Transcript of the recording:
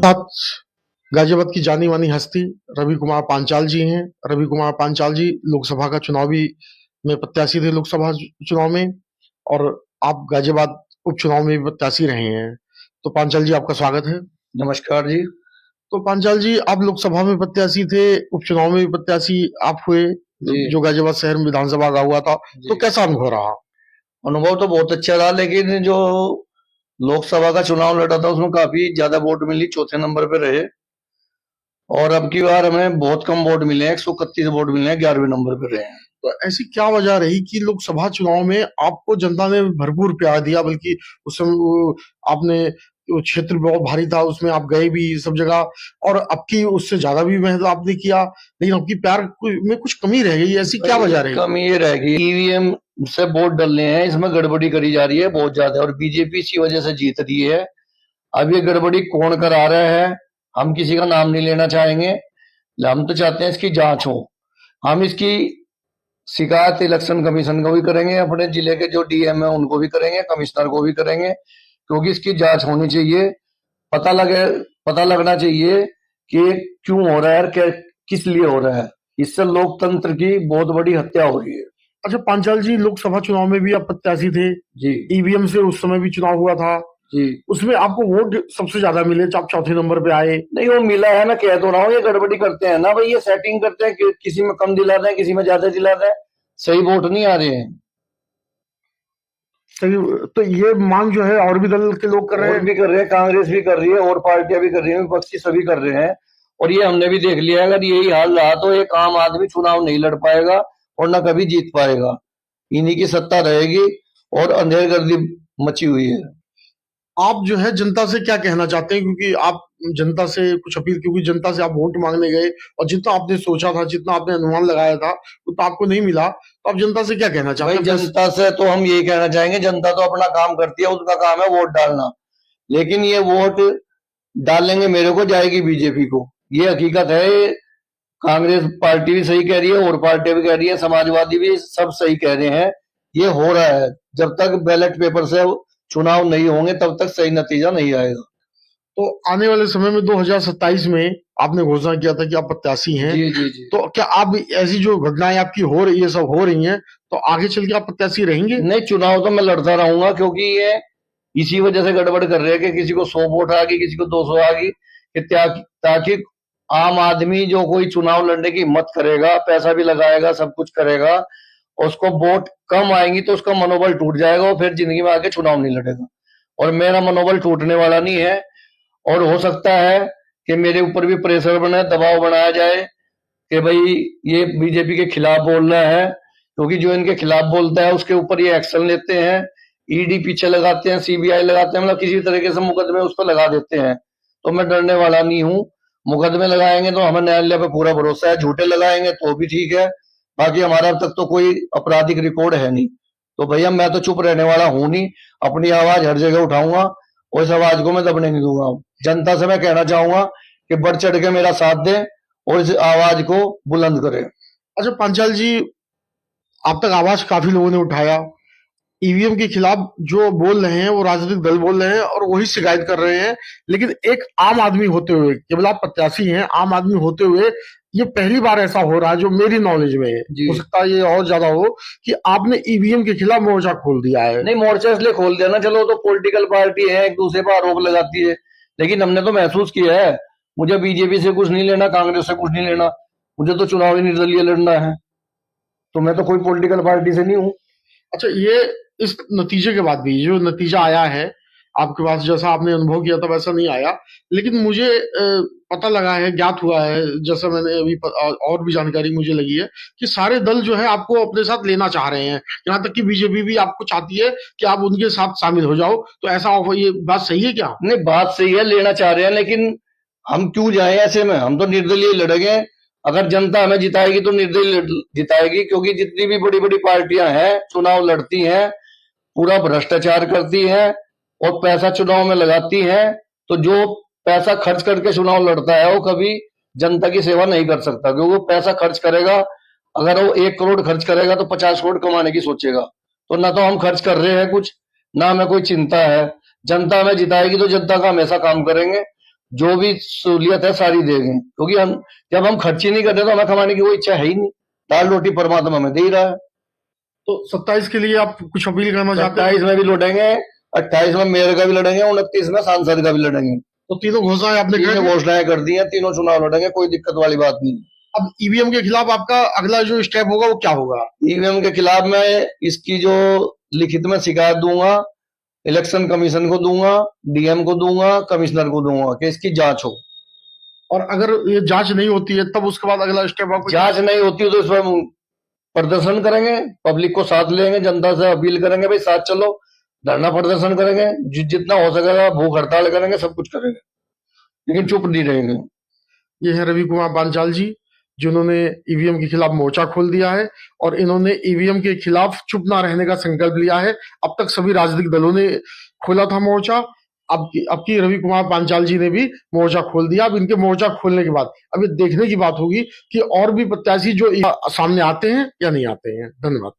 साथ गाजियाबाद की जानी मानी हस्ती रवि कुमार पांचाल जी हैं। रवि कुमार पांचाल जी लोकसभा का चुनावी में प्रत्याशी थे लोकसभा चुनाव में, और आप गाजियाबाद उपचुनाव में भी प्रत्याशी रहे हैं। तो पांचाल जी, आपका स्वागत है। नमस्कार जी। तो पांचाल जी, आप लोकसभा में प्रत्याशी थे, उपचुनाव में भी प्रत्याशी आप हुए, जो गाजियाबाद शहर में विधानसभा का हुआ था, तो कैसा अनुभव रहा? अनुभव तो बहुत अच्छा रहा, लेकिन जो लोकसभा का चुनाव लड़ा था उसमें काफी ज्यादा वोट मिली, चौथे नंबर पे रहे। और अब की बार हमें बहुत कम वोट मिले हैं, 131 वोट मिले हैं, 11वें नंबर पे रहे हैं। तो ऐसी क्या वजह रही कि लोकसभा चुनाव में आपको जनता ने भरपूर प्यार दिया, बल्कि उस समय आपने वो क्षेत्र बहुत भारी था, उसमें आप गए भी सब जगह, और अब की उससे ज्यादा भी मेहनत आपने किया, लेकिन आपकी प्यार में कुछ कमी रह गई। ऐसी क्या वजह रही? कमी ये रह गई, ईवीएम से वोट डलने हैं, इसमें गड़बड़ी करी जा रही है बहुत ज्यादा, और बीजेपी इसी वजह से जीत रही है। अब ये गड़बड़ी कौन करा रहा है, हम किसी का नाम नहीं लेना चाहेंगे। हम तो चाहते हैं इसकी जांच हो। हम इसकी शिकायत इलेक्शन कमीशन को भी करेंगे, अपने जिले के जो डीएम है उनको भी करेंगे, कमिश्नर को भी करेंगे, क्योंकि इसकी जांच होनी चाहिए। पता लगना चाहिए कि क्यों हो रहा है, किस लिए हो रहा है। इससे लोकतंत्र की बहुत बड़ी हत्या हो रही है। अच्छा पांचाल जी, लोकसभा चुनाव में भी आप प्रत्याशी थे जी। ईवीएम से उस समय भी चुनाव हुआ था जी। उसमें आपको वोट सबसे ज्यादा मिले, आप चौथे नंबर पे आए। नहीं, वो मिला है, मैं कह तो रहा हूँ, ये गड़बड़ी करते हैं ना भाई, ये सेटिंग करते हैं कि किसी में कम दिलाते हैं, किसी में ज्यादा दिलाते हैं, सही वोट नहीं आ रहे हैं। सही। तो ये मांग जो है और भी दल के लोग कर रहे हैं, भी कर रहे हैं, कांग्रेस भी कर रही है और पार्टियां भी कर रही है, विपक्षी सभी कर रहे हैं। और ये हमने भी देख लिया, अगर यही हाल रहा तो एक आम आदमी चुनाव नहीं लड़ पाएगा और न कभी जीत पाएगा। इन्हीं की सत्ता रहेगी और अंधेरगर्दी मची हुई है। आप जो है जनता से क्या कहना चाहते हैं? क्योंकि आप जनता से कुछ अपील, क्योंकि जनता से आप वोट मांगने गए और जितना आपने सोचा था, जितना आपने अनुमान लगाया था, उतना आपको नहीं मिला, तो आप जनता से क्या कहना चाहते हैं? जनता से तो हम यही कहना चाहेंगे, जनता तो अपना काम करती है, उसका काम है वोट डालना, लेकिन ये वोट डालेंगे मेरे को, जाएगी बीजेपी को, ये हकीकत है। कांग्रेस पार्टी भी सही कह रही है और पार्टी भी कह रही है, समाजवादी भी, सब सही कह रहे हैं। ये हो रहा है, जब तक बैलेट पेपर से चुनाव नहीं होंगे तब तक सही नतीजा नहीं आएगा। तो आने वाले समय में 2027 में आपने घोषणा किया था कि आप प्रत्याशी हैं। जी जी जी। तो क्या आप ऐसी जो घटनाएं आपकी हो रही है, सब हो रही हैं, तो आगे चल के आप प्रत्याशी रहेंगे? नहीं, चुनाव तो मैं लड़ता रहूंगा, क्योंकि ये इसी वजह से गड़बड़ कर रहे हैं कि किसी को 100 वोट आ गई, किसी को 200 आ गई, ताकि आम आदमी जो कोई चुनाव लड़ने की हिम्मत करेगा, पैसा भी लगाएगा, सब कुछ करेगा, उसको वोट कम आएंगी तो उसका मनोबल टूट जाएगा और फिर जिंदगी में आगे चुनाव नहीं लड़ेगा। और मेरा मनोबल टूटने वाला नहीं है, और हो सकता है कि मेरे ऊपर भी प्रेशर बने, दबाव बनाया जाए कि भाई ये बीजेपी के खिलाफ बोल रहा है, क्योंकि जो इनके खिलाफ बोलता है उसके ऊपर ये एक्शन लेते हैं, ईडी पीछे लगाते हैं, सीबीआई लगाते हैं, मतलब किसी तरीके से मुकदमे उस पर लगा देते हैं। तो मैं डरने वाला नहीं हूँ। मुकदमे लगाएंगे तो हमें न्यायालय पे पूरा भरोसा है, झूठे लगाएंगे तो भी ठीक है, बाकी हमारा अब तक तो कोई आपराधिक रिकॉर्ड है नहीं। तो भैया मैं तो चुप रहने वाला हूं नहीं, अपनी आवाज हर जगह उठाऊंगा और इस आवाज को मैं दबने नहीं दूंगा। जनता से मैं कहना चाहूंगा कि बढ़ चढ़ के मेरा साथ दें और इस आवाज को बुलंद करें। अच्छा पांचाल जी, अब तक आवाज काफी लोगों ने उठाया, ईवीएम के खिलाफ जो बोल रहे हैं वो राजनीतिक दल बोल रहे हैं और वही शिकायत कर रहे हैं, लेकिन एक आम आदमी होते हुए, केवल आप प्रत्याशी हैं, आम आदमी होते हुए ये पहली बार ऐसा हो रहा है जो मेरी नॉलेज में है, हो सकता है ये और ज्यादा हो, कि आपने ईवीएम के खिलाफ मोर्चा खोल दिया है। नहीं, मोर्चा इसलिए खोल दिया ना, चलो तो पॉलिटिकल पार्टी है, एक दूसरे पर आरोप लगाती है, लेकिन हमने तो महसूस किया है, मुझे बीजेपी से कुछ नहीं लेना, कांग्रेस से कुछ नहीं लेना, मुझे तो चुनावी निर्दलीय लड़ना है, तो मैं तो कोई पॉलिटिकल पार्टी से नहीं हूँ। अच्छा, ये इस नतीजे के बाद भी जो नतीजा आया है आपके पास, जैसा आपने अनुभव किया था वैसा नहीं आया, लेकिन मुझे पता लगा है, ज्ञात हुआ है, जैसा मैंने अभी और भी जानकारी मुझे लगी है कि सारे दल जो है आपको अपने साथ लेना चाह रहे हैं, यहाँ तक कि बीजेपी भी आपको चाहती है कि आप उनके साथ शामिल हो जाओ। तो ऐसा ये बात सही है क्या? नहीं, बात सही है, लेना चाह रहे हैं, लेकिन हम क्यों जाए ऐसे में, हम तो निर्दलीय लड़ेंगे। अगर जनता हमें जिताएगी तो निर्दलीय जिताएगी, क्योंकि जितनी भी बड़ी बड़ी पार्टियां हैं चुनाव लड़ती हैं, पूरा भ्रष्टाचार करती हैं और पैसा चुनाव में लगाती हैं, तो जो पैसा खर्च करके चुनाव लड़ता है वो कभी जनता की सेवा नहीं कर सकता, क्योंकि वो पैसा खर्च करेगा, अगर वो 1 करोड़ खर्च करेगा तो 50 करोड़ कमाने की सोचेगा। तो ना तो हम खर्च कर रहे हैं कुछ, ना हमें कोई चिंता है। जनता हमें जिताएगी तो जनता का हमेशा काम करेंगे, जो भी सहूलियत है सारी देंगे, क्योंकि हम जब हम खर्च ही नहीं करते तो हमें कमाने की कोई इच्छा है ही नहीं। दाल रोटी परमात्मा हमें दे ही रहा है। तो 27 के लिए आप कुछ अपील करना चाहते हैं? 27 में भी लड़ेंगे, 28 में मेयर का भी लड़ेंगे, 29 में सांसद का भी लड़ेंगे। तो तीनों घोषणाएं आपने कर तीनों दी। घोषणाएं कर दी हैं, तीनों चुनाव लड़ेंगे, कोई दिक्कत वाली बात नहीं। अब ईवीएम के खिलाफ आपका अगला जो स्टेप होगा वो क्या होगा? ईवीएम के खिलाफ मैं इसकी जो लिखित में शिकायत दूंगा, इलेक्शन कमीशन को दूंगा, डीएम को दूंगा, कमिश्नर को दूंगा कि इसकी जांच हो। और अगर ये जांच नहीं होती है तब उसके बाद अगला स्टेप आपको? जांच नहीं होती तो इस पर प्रदर्शन करेंगे, पब्लिक को साथ लेंगे, जनता से अपील करेंगे भाई साथ चलो, धरना प्रदर्शन करेंगे, जितना हो सकेगा भूख हड़ताल करेंगे, सब कुछ करेंगे, लेकिन चुप नहीं रहेंगे। ये है रवि कुमार पांचाल जी, जिन्होंने ईवीएम के खिलाफ मोर्चा खोल दिया है और इन्होंने ईवीएम के खिलाफ चुप ना रहने का संकल्प लिया है। अब तक सभी राजनीतिक दलों ने खोला था मोर्चा, अब की रवि कुमार पांचाल जी ने भी मोर्चा खोल दिया। अब इनके मोर्चा खोलने के बाद अब ये देखने की बात होगी कि और भी प्रत्याशी जो सामने आते हैं या नहीं आते हैं। धन्यवाद।